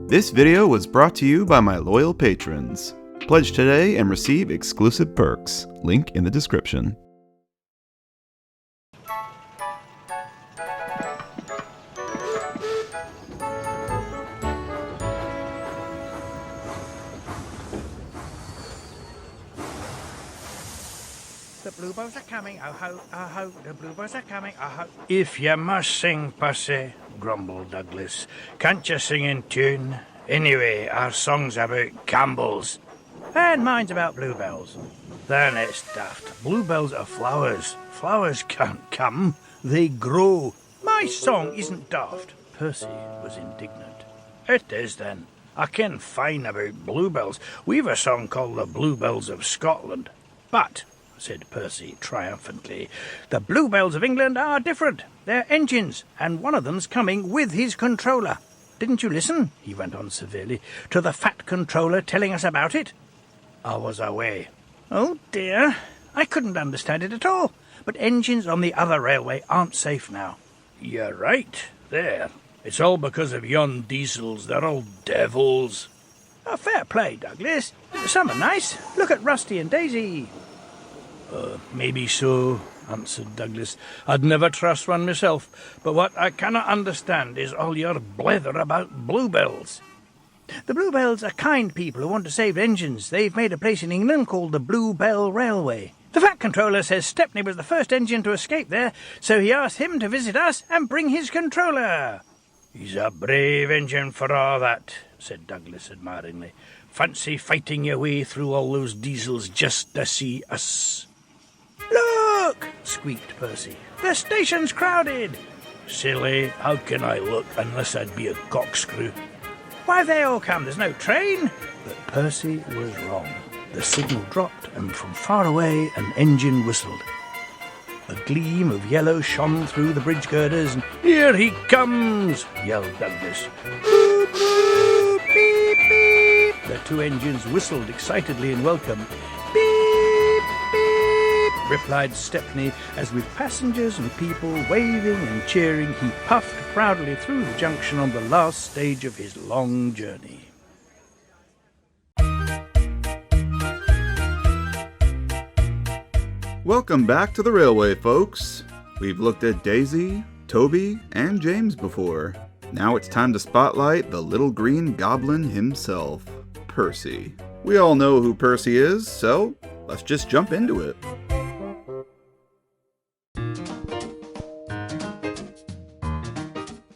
This video was brought to you by my loyal patrons. Pledge today and receive exclusive perks. Link in the description. The bluebirds are coming, oh ho, oh ho, the bluebirds are coming, oh ho. If you must sing, Percy, grumbled Douglas, can't you sing in tune? Anyway, our song's about Campbells, and mine's about bluebells. Then it's daft. Bluebells are flowers. Flowers can't come, they grow. My song isn't daft. Percy was indignant. It is then. I ken fine about bluebells. We've a song called the Bluebells of Scotland. But, said Percy triumphantly, the bluebells of England are different. They're engines, and one of them's coming with his controller. Didn't you listen, he went on severely, to the fat controller telling us about it? I was away. Oh dear, I couldn't understand it at all. But engines on the other railway aren't safe now. You're right, there. It's all because of yon diesels. They're all devils. Oh, fair play, Douglas. Some are nice. Look at Rusty and Daisy. Maybe so, answered Douglas. I'd never trust one myself, but what I cannot understand is all your blether about bluebells. The bluebells are kind people who want to save engines. They've made a place in England called the Bluebell Railway. The fat controller says Stepney was the first engine to escape there, so he asked him to visit us and bring his controller. He's a brave engine for all that, said Douglas admiringly. Fancy fighting your way through all those diesels just to see us. Look! Squeaked Percy. The station's crowded. Silly, how can I look unless I'd be a corkscrew? Why, they all come, there's no train. But Percy was wrong. The signal dropped, and from far away an engine whistled. A gleam of yellow shone through the bridge girders, and here he comes, yelled Douglas. Boop, boop, beep, beep. The two engines whistled excitedly in welcome. Beep, beep, replied Stepney, as with passengers and people waving and cheering, he puffed proudly through the junction on the last stage of his long journey. Welcome back to the railway, folks. We've looked at Daisy, Toby, and James before. Now it's time to spotlight the little green goblin himself, Percy. We all know who Percy is, so let's just jump into it.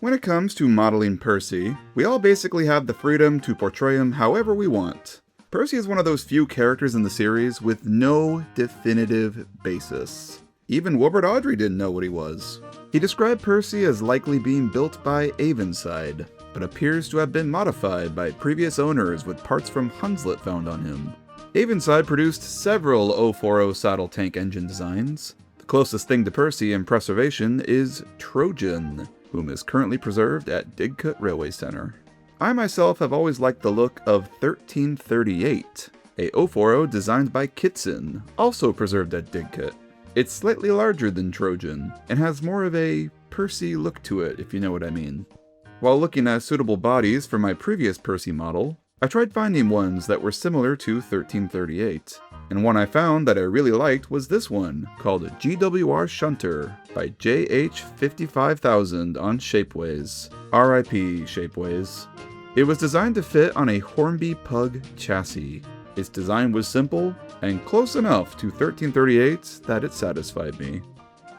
When it comes to modeling Percy, we all basically have the freedom to portray him however we want. Percy is one of those few characters in the series with no definitive basis. Even Wilbert Awdry didn't know what he was. He described Percy as likely being built by Avonside, but appears to have been modified by previous owners with parts from Hunslet found on him. Avonside produced several 040 saddle tank engine designs. The closest thing to Percy in preservation is Trojan, whom is currently preserved at Didcot Railway Centre. I myself have always liked the look of 1338, a 040 designed by Kitson, also preserved at Didcot. It's slightly larger than Trojan, and has more of a Percy look to it, if you know what I mean. While looking at suitable bodies for my previous Percy model, I tried finding ones that were similar to 1338, and one I found that I really liked was this one, called GWR Shunter by JH55000 on Shapeways. RIP Shapeways. It was designed to fit on a Hornby Pug chassis. Its design was simple and close enough to 1338 that it satisfied me.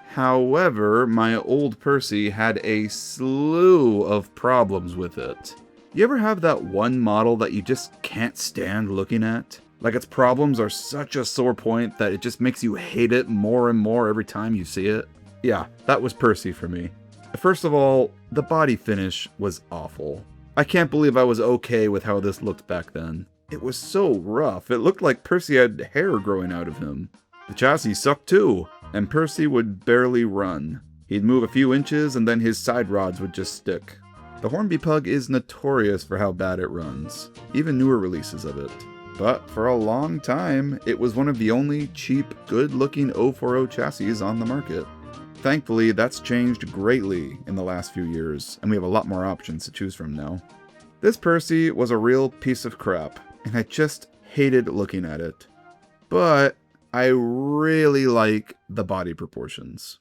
However, my old Percy had a slew of problems with it. You ever have that one model that you just can't stand looking at? Like its problems are such a sore point that it just makes you hate it more and more every time you see it? Yeah, that was Percy for me. First of all, the body finish was awful. I can't believe I was okay with how this looked back then. It was so rough, it looked like Percy had hair growing out of him. The chassis sucked too, and Percy would barely run. He'd move a few inches and then his side rods would just stick. The Hornby Pug is notorious for how bad it runs, even newer releases of it. But for a long time, it was one of the only cheap, good-looking 040 chassis on the market. Thankfully, that's changed greatly in the last few years, and we have a lot more options to choose from now. This Percy was a real piece of crap, and I just hated looking at it. But I really like the body proportions.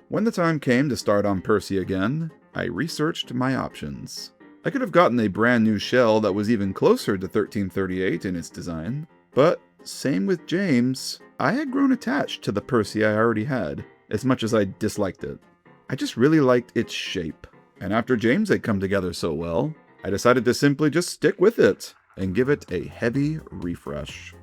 When the time came to start on Percy again, I researched my options. I could have gotten a brand new shell that was even closer to 1338 in its design, but same with James, I had grown attached to the Percy I already had, as much as I disliked it. I just really liked its shape, and after James had come together so well, I decided to simply just stick with it and give it a heavy refresh.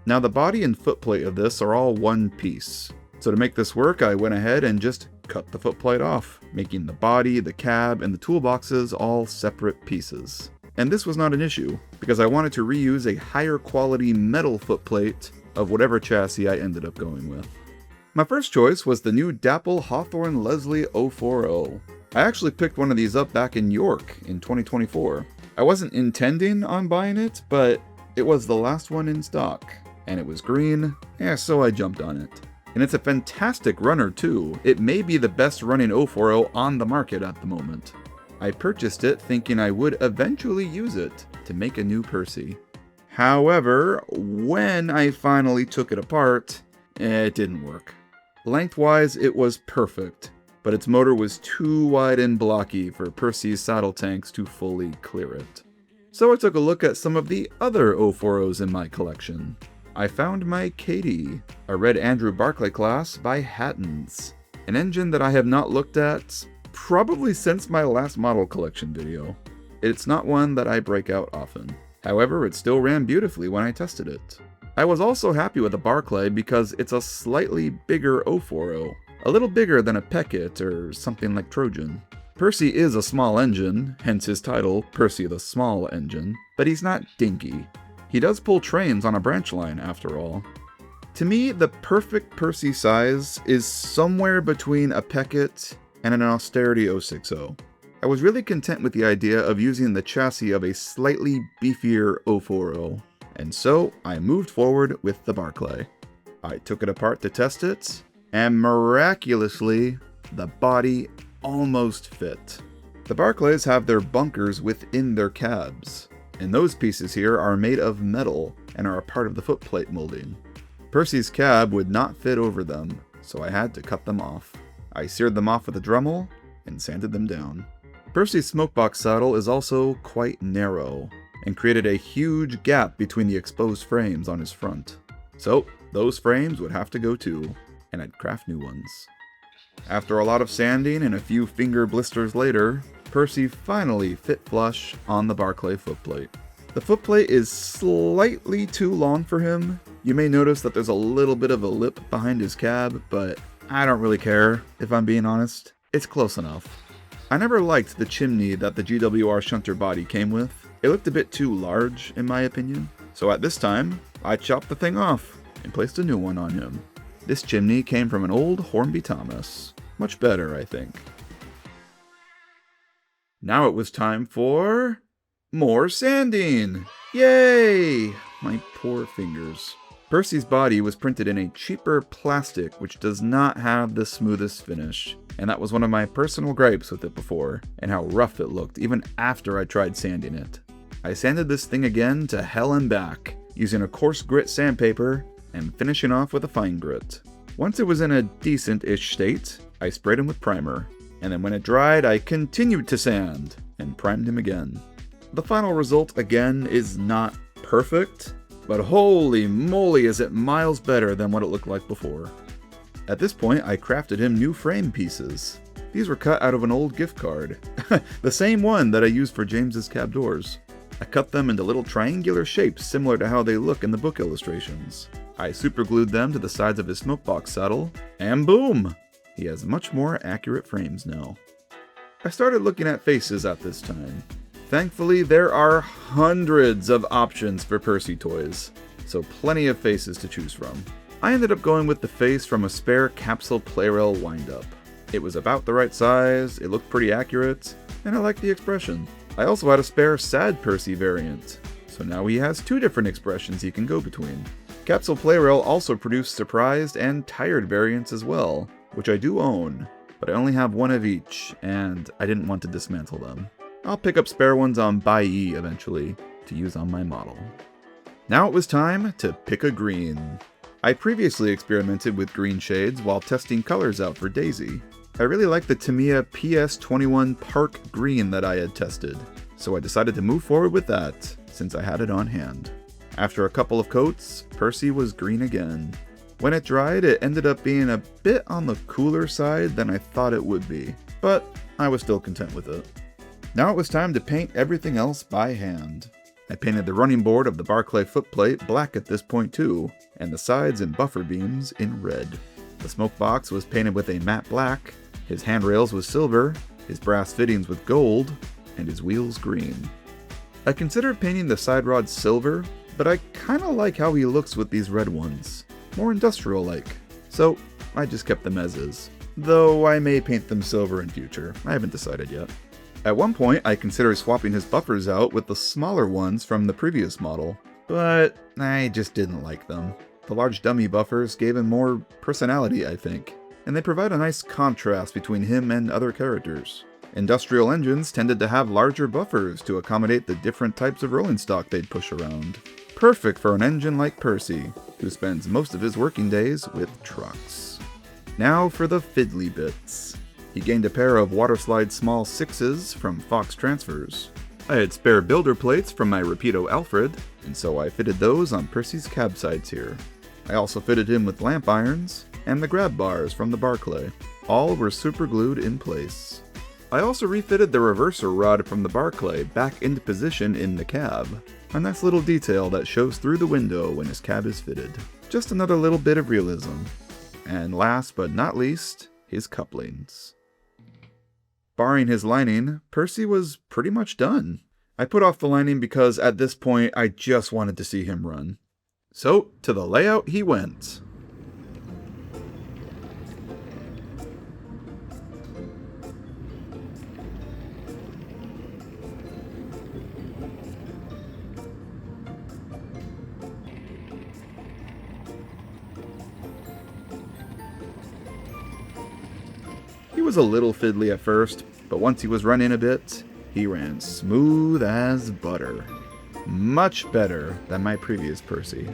Now the body and footplate of this are all one piece, so to make this work I went ahead and just cut the footplate off, making the body, the cab, and the toolboxes all separate pieces. And this was not an issue, because I wanted to reuse a higher quality metal footplate of whatever chassis I ended up going with. My first choice was the new Dapple Hawthorne Leslie 040. I actually picked one of these up back in York in 2024. I wasn't intending on buying it, but it was the last one in stock, and it was green, so I jumped on it. And it's a fantastic runner too. It may be the best running 040 on the market at the moment. I purchased it thinking I would eventually use it to make a new Percy. However, when I finally took it apart, it didn't work. Lengthwise, it was perfect, but its motor was too wide and blocky for Percy's saddle tanks to fully clear it. So I took a look at some of the other 040s in my collection. I found my Katie, a red Andrew Barclay class by Hattons, an engine that I have not looked at probably since my last model collection video. It's not one that I break out often. However, it still ran beautifully when I tested it. I was also happy with the Barclay because it's a slightly bigger 040, a little bigger than a Peckett or something like Trojan. Percy is a small engine, hence his title, Percy the Small Engine, but he's not dinky. He does pull trains on a branch line, after all. To me, the perfect Percy size is somewhere between a Peckett and an Austerity 060. I was really content with the idea of using the chassis of a slightly beefier 040, and so I moved forward with the Barclay. I took it apart to test it, and miraculously, the body almost fit. The Barclays have their bunkers within their cabs, and those pieces here are made of metal and are a part of the footplate molding. Percy's cab would not fit over them, so I had to cut them off. I seared them off with a Dremel and sanded them down. Percy's smokebox saddle is also quite narrow, and created a huge gap between the exposed frames on his front. So those frames would have to go too, and I'd craft new ones. After a lot of sanding and a few finger blisters later, Percy finally fit flush on the Barclay footplate. The footplate is slightly too long for him. You may notice that there's a little bit of a lip behind his cab, but I don't really care, if I'm being honest. It's close enough. I never liked the chimney that the GWR shunter body came with. It looked a bit too large, in my opinion. So at this time, I chopped the thing off and placed a new one on him. This chimney came from an old Hornby Thomas. Much better, I think. Now it was time for more sanding! Yay! My poor fingers. Percy's body was printed in a cheaper plastic which does not have the smoothest finish, and that was one of my personal gripes with it before, and how rough it looked even after I tried sanding it. I sanded this thing again to hell and back, using a coarse grit sandpaper and finishing off with a fine grit. Once it was in a decent-ish state, I sprayed him with primer, and then when it dried, I continued to sand and primed him again. The final result, again, is not perfect, but holy moly is it miles better than what it looked like before. At this point, I crafted him new frame pieces. These were cut out of an old gift card, the same one that I used for James's cab doors. I cut them into little triangular shapes similar to how they look in the book illustrations. I superglued them to the sides of his smokebox saddle, and boom! He has much more accurate frames now. I started looking at faces at this time. Thankfully, there are hundreds of options for Percy toys, so plenty of faces to choose from. I ended up going with the face from a spare capsule playrail windup. It was about the right size, it looked pretty accurate, and I liked the expression. I also had a spare sad Percy variant, so now he has two different expressions he can go between. Capsule Playrail also produced surprised and tired variants as well, which I do own, but I only have one of each, and I didn't want to dismantle them. I'll pick up spare ones on Buyee eventually to use on my model. Now it was time to pick a green. I previously experimented with green shades while testing colors out for Daisy. I really liked the Tamiya PS21 Park Green that I had tested, so I decided to move forward with that since I had it on hand. After a couple of coats, Percy was green again. When it dried, it ended up being a bit on the cooler side than I thought it would be, but I was still content with it. Now it was time to paint everything else by hand. I painted the running board of the Barclay footplate black at this point too, and the sides and buffer beams in red. The smoke box was painted with a matte black, his handrails with silver, his brass fittings with gold, and his wheels green. I considered painting the side rods silver, but I kinda like how he looks with these red ones. More industrial-like. So I just kept them as is. Though I may paint them silver in future, I haven't decided yet. At one point, I considered swapping his buffers out with the smaller ones from the previous model, but I just didn't like them. The large dummy buffers gave him more personality, I think, and they provide a nice contrast between him and other characters. Industrial engines tended to have larger buffers to accommodate the different types of rolling stock they'd push around. Perfect for an engine like Percy, who spends most of his working days with trucks. Now for the fiddly bits. He gained a pair of waterslide small 6s from Fox Transfers. I had spare builder plates from my Rapido Alfred, and so I fitted those on Percy's cab sides here. I also fitted him with lamp irons and the grab bars from the Barclay. All were super glued in place. I also refitted the reverser rod from the Barclay back into position in the cab. A nice little detail that shows through the window when his cab is fitted. Just another little bit of realism. And last but not least, his couplings. Barring his lining, Percy was pretty much done. I put off the lining because at this point I just wanted to see him run. So, to the layout he went. He was a little fiddly at first, but once he was running a bit, he ran smooth as butter. Much better than my previous Percy.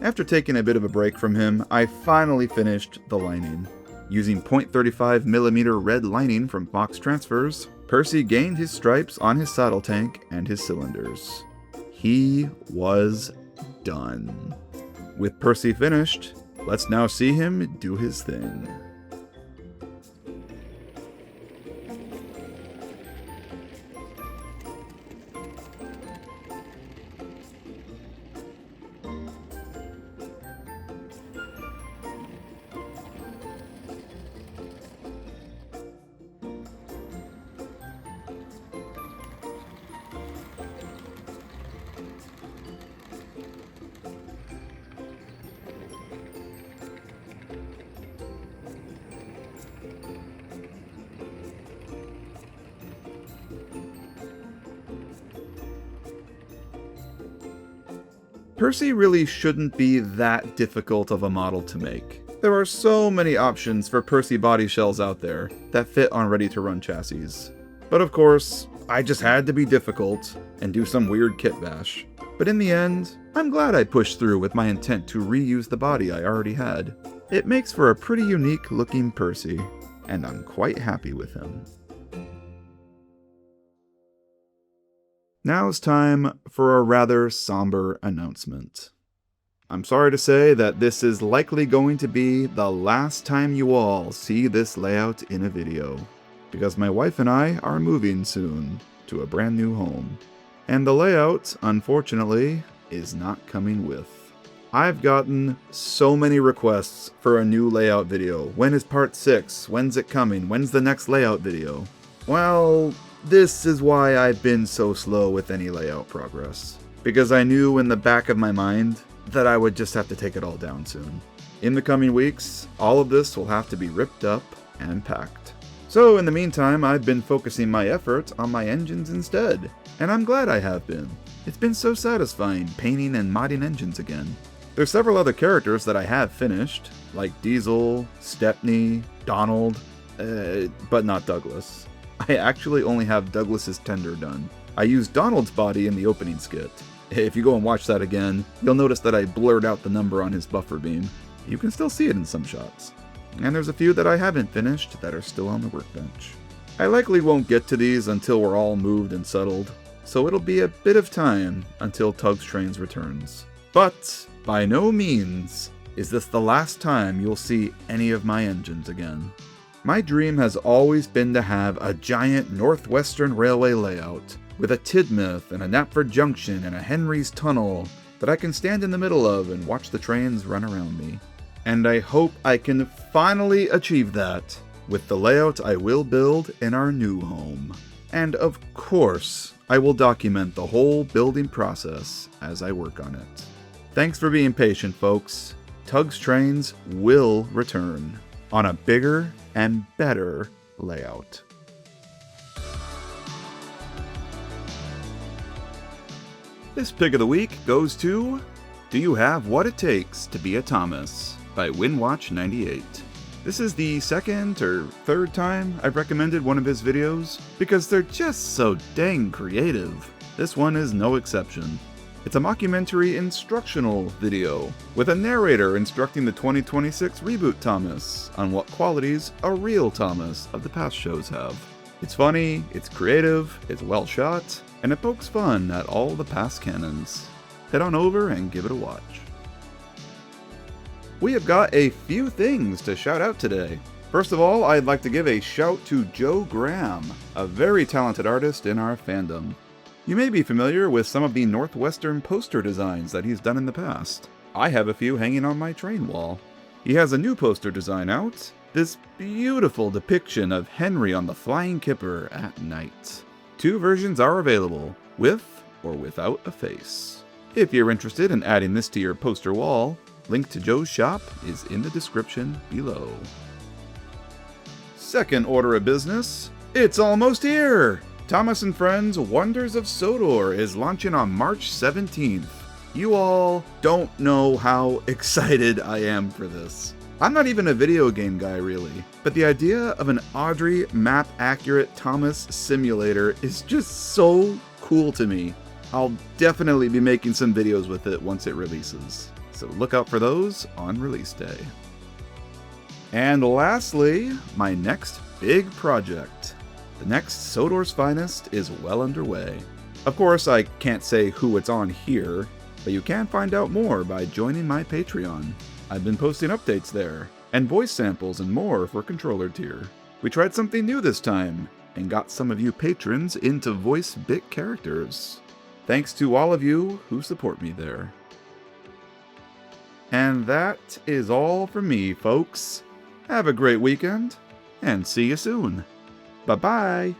After taking a bit of a break from him, I finally finished the lining. Using .35mm red lining from Fox Transfers, Percy gained his stripes on his saddle tank and his cylinders. He was done. With Percy finished, let's now see him do his thing. Percy really shouldn't be that difficult of a model to make. There are so many options for Percy body shells out there that fit on ready-to-run chassis. But of course, I just had to be difficult and do some weird kit bash. But in the end, I'm glad I pushed through with my intent to reuse the body I already had. It makes for a pretty unique looking Percy, and I'm quite happy with him. Now it's time for a rather somber announcement. I'm sorry to say that this is likely going to be the last time you all see this layout in a video, because my wife and I are moving soon to a brand new home. And the layout, unfortunately, is not coming with. I've gotten so many requests for a new layout video. When is part 6? When's it coming? When's the next layout video? Well, this is why I've been so slow with any layout progress. Because I knew in the back of my mind that I would just have to take it all down soon. In the coming weeks, all of this will have to be ripped up and packed. So in the meantime, I've been focusing my effort on my engines instead. And I'm glad I have been. It's been so satisfying painting and modding engines again. There's several other characters that I have finished, like Diesel, Stepney, Donald, but not Douglas. I actually only have Douglas's tender done. I used Donald's body in the opening skit. If you go and watch that again, you'll notice that I blurred out the number on his buffer beam. You can still see it in some shots. And there's a few that I haven't finished that are still on the workbench. I likely won't get to these until we're all moved and settled, so it'll be a bit of time until Tugs Trains returns. But by no means is this the last time you'll see any of my engines again. My dream has always been to have a giant Northwestern Railway layout, with a Tidmouth and a Knapford Junction and a Henry's Tunnel that I can stand in the middle of and watch the trains run around me. And I hope I can finally achieve that with the layout I will build in our new home. And of course, I will document the whole building process as I work on it. Thanks for being patient, folks. Tugs Trains will return on a bigger and better layout. This pick of the week goes to Do You Have What It Takes to Be a Thomas by Windwatch98. This is the second or third time I've recommended one of his videos because they're just so dang creative. This one is no exception. It's a mockumentary instructional video with a narrator instructing the 2026 Reboot Thomas on what qualities a real Thomas of the past shows have. It's funny, it's creative, it's well shot, and it pokes fun at all the past canons. Head on over and give it a watch. We have got a few things to shout out today. First of all, I'd like to give a shout to Joe Graham, a very talented artist in our fandom. You may be familiar with some of the Northwestern poster designs that he's done in the past. I have a few hanging on my train wall. He has a new poster design out, this beautiful depiction of Henry on the Flying Kipper at night. 2 versions are available, with or without a face. If you're interested in adding this to your poster wall, link to Joe's shop is in the description below. Second order of business, it's almost here! Thomas & Friends Wonders of Sodor is launching on March 17th. You all don't know how excited I am for this. I'm not even a video game guy really, but the idea of an Audrey map-accurate Thomas simulator is just so cool to me. I'll definitely be making some videos with it once it releases, so look out for those on release day. And lastly, my next big project. The next Sodor's Finest is well underway. Of course, I can't say who it's on here, but you can find out more by joining my Patreon. I've been posting updates there, and voice samples and more for controller tier. We tried something new this time, and got some of you patrons into voice bit characters. Thanks to all of you who support me there. And that is all from me, folks. Have a great weekend, and see you soon. Bye-bye.